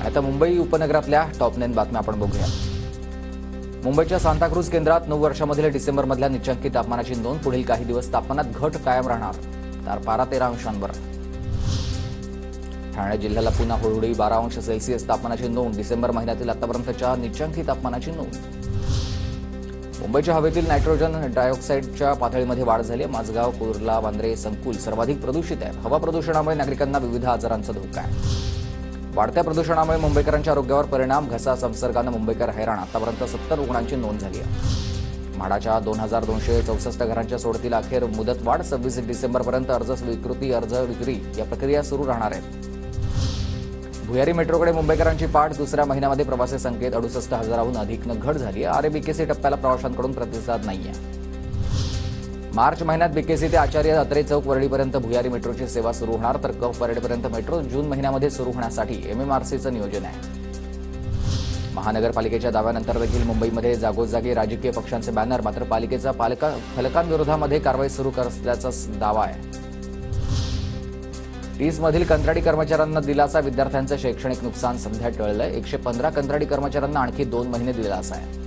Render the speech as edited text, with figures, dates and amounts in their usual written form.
आता मुंबई उपनगरातल्या टॉप 9 बातम्या आपण बघूया। मुंबईच्या सांताक्रूज केंद्रात 9 वर्षांमधल्या डिसेंबरमधल्या निचांकी तापमानाची नोंद। पुढील काही दिवस तापमानात घट कायम राहणार, तर पारा 13 अंशांवर। ठाणे जिल्ह्याला पुन्हा हुडहुडी 12 अंश सेल्सिअस तापमानाची नोंद। डिसेंबर महिन्यातील आतापर्यंतच्या निचांकी तापमानाची नोंद। मुंबईच्या हवेतील नायट्रोजन डायऑक्साईडच्या पातळीमध्ये वाढ झाली आहे। माझगाव, कुर्ला, वांद्रे संकुल सर्वाधिक प्रदूषित आहे। हवा प्रदूषणामुळे नागरिकांना विविध आजारांचा धोका आहे। वाढत्या प्रदूषणामुळे मुंबईकरांच्या आरोग्यावर परिणाम। घसा संसर्गाने मुंबईकर हैराण। आतापर्यंत 70 रुग्णांची नोंद झाली आहे। म्हाडाच्या 2264 घरांच्या सोडतीला अखेर मुदतवाढ। 26 डिसेंबरपर्यंत अर्ज स्वीकृती, अर्ज विक्री या प्रक्रिया सुरू राहणार आहेत। भुयारी मेट्रोकडे मुंबईकरांची पाठ। दुसऱ्या महिन्यामध्ये प्रवासी संख्येत 68,000हून अधिकनं घट झाली आहे। आरबीकेसी टप्प्याला प्रवाशांकडून प्रतिसाद नाहीये। मार्च महिन्यात बीकेसी ते आचार्य अत्रे चौक वरळीपर्यंत भुयारी मेट्रोची सेवा सुरू होणार, तर कफ परेडपर्यंत मेट्रो जून महिन्यामध्ये सुरू होण्यासाठी एमएमआरसीचं नियोजन आहे। महानगरपालिकेच्या दाव्यानंतर देखील मुंबईमध्ये जागोजागी राजकीय पक्षांचे बॅनर। मात्र पालिकेचा फलकांविरोधामध्ये कारवाई सुरू असल्याचा दावा आहे। टीसमधील कंत्राटी कर्मचाऱ्यांना दिलासा। विद्यार्थ्यांचं शैक्षणिक नुकसान सध्या टळलंय। 115 कंत्राटी कर्मचाऱ्यांना आणखी 2 महिने दिलासा आहे।